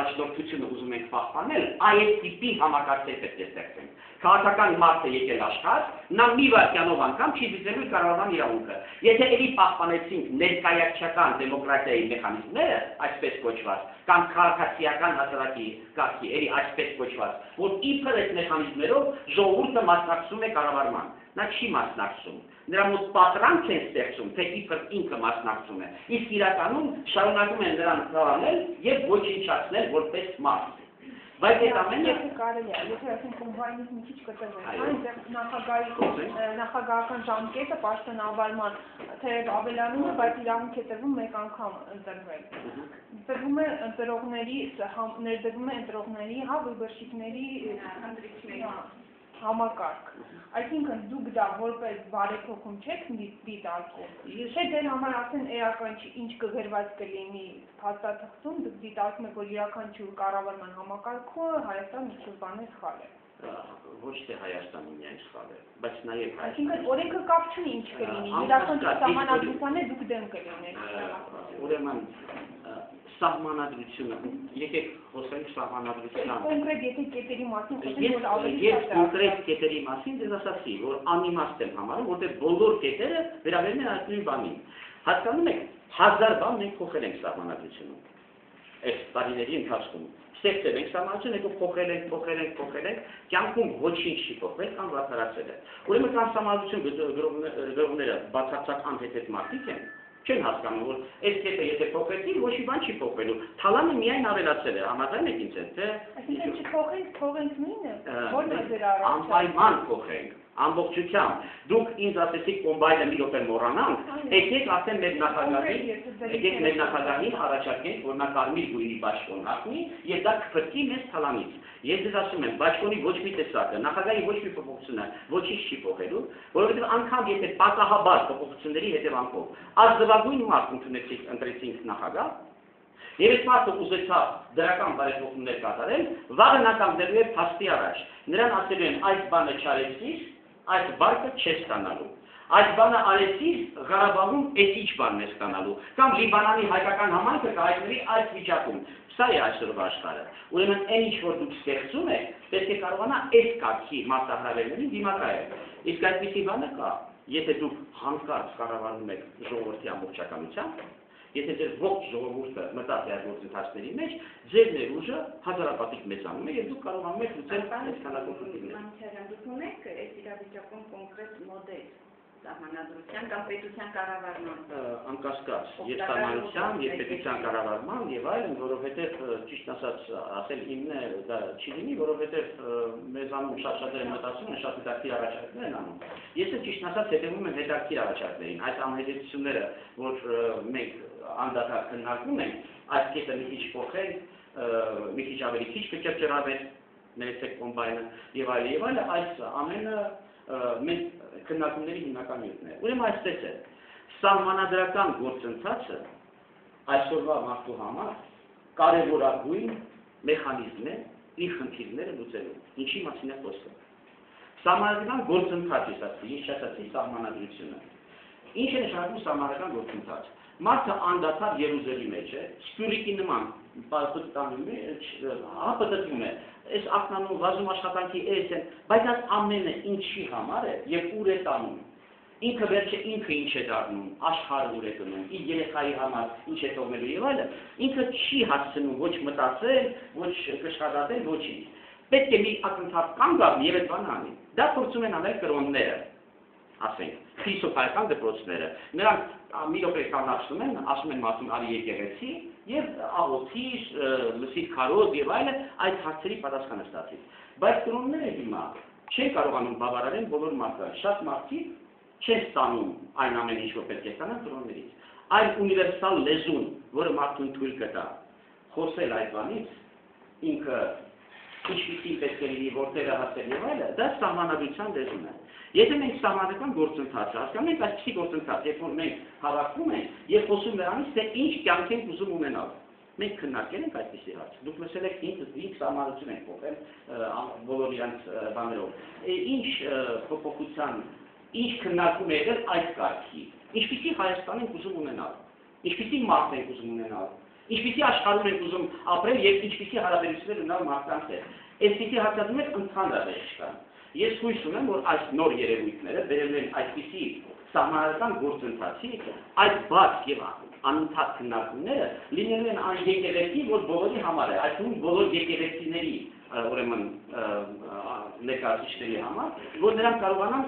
առաջնորդությունը ուզում ենք պահպանել, այս տիպի համակարգեր պետք է ստեղծենք։ Քաղաքական մարդը եկել աշխարհ, նա մի վայրկյանով անգամ չի դիտելու կառավարման իրավունքը։ Եթե էլի պահպանեցինք ներկայացական դեմոկրատիայի մեխանիզմները, այսպես կոչված, կամ քաղաքացիական հասարակի կարգի, էլի այսպես կոչված, որ իբր այդ մեխանիզմերով ժողովուրդը մասնակցում է կառավարման, նա չի մասնակցում։ Նրա մոտ պատրանք են ստեղծում, թե իբր ինքը մասնակցում է, իսկ իրականում շարունակում են նրան ծավալել եւ ոչնչացնել որպես մարդ։ Բայց այդ ամենը կարելի է, եթե ասենք կոմբայնից մի քիչ կտրվենք, այնտեղ նախագահական ժամկետը պաշտոնավարման թեև ավելանում է, բայց իրավունք է տրվում մեկ անգամ ընտրվել։ Տրվում է ընտրողների, վыборщикների համակարգ։ Այսինքն դուք դա որպես բարեփոխում չեք դիտարկում։ Չէ դեր համար ասեն էական ինչ կգրված կլինի փաստաթղթում, դուք դիտարկում եք, որ յուրաքանչյուր կառավարման համակարգը Հայաստան ինչ-որ բաներ սխալ է։ Ոչ թե Հայաստանը միայն սխալ է, բայց նաև այսինքն օրենքը կապ չունի ինչ կլինի, յուրաքանչյուր սահմանադրությանը դուք դեմ կլինեք։ Ուրեմն սահմանադրությունը, եկեք խոսենք սահմանադրության։ Կոնկրետ եթե կետերի մասին խոսենք, որ ավելի շատ է։ Ես կոնկրետ կետերի մասին ձեզ ասացի, որ անիմաստ եմ համարում, որտեղ բոլոր կետերը վերաբերում են այդ նույն բանին։ Հասկանում եք, 1000 բան մենք փոխել ենք սահմանադրությունում։ Այս տարիների ընթացքում ստեղծել ենք սահմանադրություն, հետո փոխել ենք, կյանքում ոչինչ չի փոխվել կամ վատթարացել է։ Ուրեմն կան սահմանադրություն գրողները բացարձակ անհեթեթ մարդիկ են, չեն հասկանում, որ այս կետը եթե փոխեցին, ոչ մի բան չի փոխվելու։ Թալանը միայն ավելացել է, համաձայն եք ինձ հետ, թե։ Այսինքն չփոխենք, թողենք նույնը, ո՞րն է ձեր առաջարկը։ Անպայման փոխենք, ամբողջությամբ։ Դուք ինձ ասեցիք կոմբայնը մի րոպե մոռանանք, եկեք ասեմ մեր նախագահին առաջարկենք, որ նա կարմիր գույնի բաճկոն հագնի եւ դա կփրկի մեզ թալանից։ Ես ձեզ ասում եմ, բաճկոնի ոչ մի տեսակը, նախագահի ոչ մի փոփոխությունը ոչինչ չի փոխելու, որովհետեւ անգամ եթե պատահաբար փոփոխությունների հետևանքով ազնվագույն մարդ ընտրեցինք նախագահ, եւ այս մարդը ուզեցավ դրական բարեփոխումներ կատարել, վաղը նա կանգնելու է փաստի առաջ։ Նրան ասելու են այս բանը չարեցիր, այս բարկը չես ստանալու։ Այս բանը արեցիր, Ղարաբաղում էս ինչ բանն է ստանալու, կամ Լիբանանի հայկական համայնքը կհայտնվի այս վիճակում։ Սա է այսօրվա աշխարհը։ Ուրեմն այն ինչ որ դուք ստեղծում եք, պետք է կարողանա այս կարգի մարտահրավերներին դիմակայել։ Իսկ այդպիսի բանը կա, եթե դուք հանկարծ կառավարում եք ժողովրդի ամբողջականությամբ, եթե ձեր ողջ ժողովուրդը մտած է այդ գործընթացների մեջ, ձեր ներուժը հազարապատիկ մեծանում է եւ դուք կարողանում եք լուծել այս քանակությունները։ Դուք ունեք այս իրավիճակում կոնկրետ մոդել սահմանադրության կամ պետության կառավարման։ Անկասկած, եւ սահմանության, եւ պետության կառավարման եւ այլն, որովհետեւ ճիշտ ասել ինքն է դա չի լինի, որովհետեւ մեզանում շատ են մտածում են, շատ հետաքրքիր առաջարկներ են անում։ Ես ճիշտ ասած հետևում եմ հետաքրքիր առաջարկներին, այս անհետությունները, որ մենք անդադար քննարկում ենք, այս կետը մի քիչ փոխել, մի քիչ ավելի քիչ կճրջրավեր, ներեցեք կոմբայնը եւ այլն, այս ամենը մենք քննարկումների հիմնական նյութն է։ Ուրեմն այսպես է, սահմանադրական գործընթացը այսօրվա մարդու համար կարևորագույն մեխանիզմ է իր խնդիրները լուծելու։ Ինչի մասին է խոսքը։ Սահմանադրական գործընթաց, ինչ ասացի սահմանադրությունը։ Ինչ է նշանակում սահմանադրական գործընթաց։ Մարդը անդադար երուզելի մեջ է, սպյուրիկի նման պատտանում է, ապտտվում է, այս ակնանում վազում աշխատանքի էս են, բայց այս ամենը ինչի համար է եւ ուր է տանում։ Ինքը վերջը ինքը ինչ է դառնում, աշխարհը ուր է գնում, իր երեխայի համար ինչ է թողնելու եւ այլն, ինքը չի հասցնում ոչ մտածել, ոչ կշռադատել, ոչինչ։ Պետք է մի ակնթարթ կանգ առնի եւ այդ բանը անի։ Դա փորձում են անել կրոնները, ասենք, փիլիսոփայական դպրոցները։ Նրանք մի րոպե կանացնում են, ասում են մարդուն արի եկեղեցի եւ աղոթիր, լսիր քարոզ եւ այլն, այդ հարցերի պատասխանը ստացի։ Բայց կրոնները հիմա չեն կարողանում բավարարել բոլոր մարդկանց։ Շատ մարդիկ չեն ստանում այն ամենը, ինչ որ պետք է ստանան կրոններից։ Այն ունիվերսալ լեզուն, որը մարդուն թույլ կտա խոսել այդ բանից, ինքը ինչպիսին պետք է լինի, որտեղ է հասել եւ այլն, դա սահմանադրության լեզուն է։ Եթե մենք սահմանադրական գործընթաց հասկանում ենք, այսպիսի գործընթաց, երբ որ մենք հավաքվում ենք եւ խոսում նրանից, թե ինչ կյանք ենք ուզում ունենալ։ Մենք քննարկել ենք այսպիսի հարց։ Դուք լսել եք ինչ սահմանադրություն ենք փոխել բոլոր իրանց բաներով։ Ինչ փոփոխության, ինչ քննարկում եղել այդ կարգի։ Ինչպիսի Հայաստան ենք ուզում ունենալ։ Ինչպիսի մարդ ենք ուզում ունենալ։ Ինչպիսի աշխարհում ենք ուզում ապրել եւ ինչպիսի հարաբերություններ ունենալ մարդկանց հետ։ Այսպիսի հարցադրումներ ընդհանրապես չկան։ Ես հույս ունեմ, որ այս նոր երևույթները բերել են այսպիսի սահմանադրական գործընթացի այդ բաց եւ անընդհատ քննարկումները լինելու են եկեղեցի, որ բոլորի համար է, այդ նույն բոլոր եկեղեցիների ուրեմն ներկայացուցիչների համար, որ նրանք կարողանան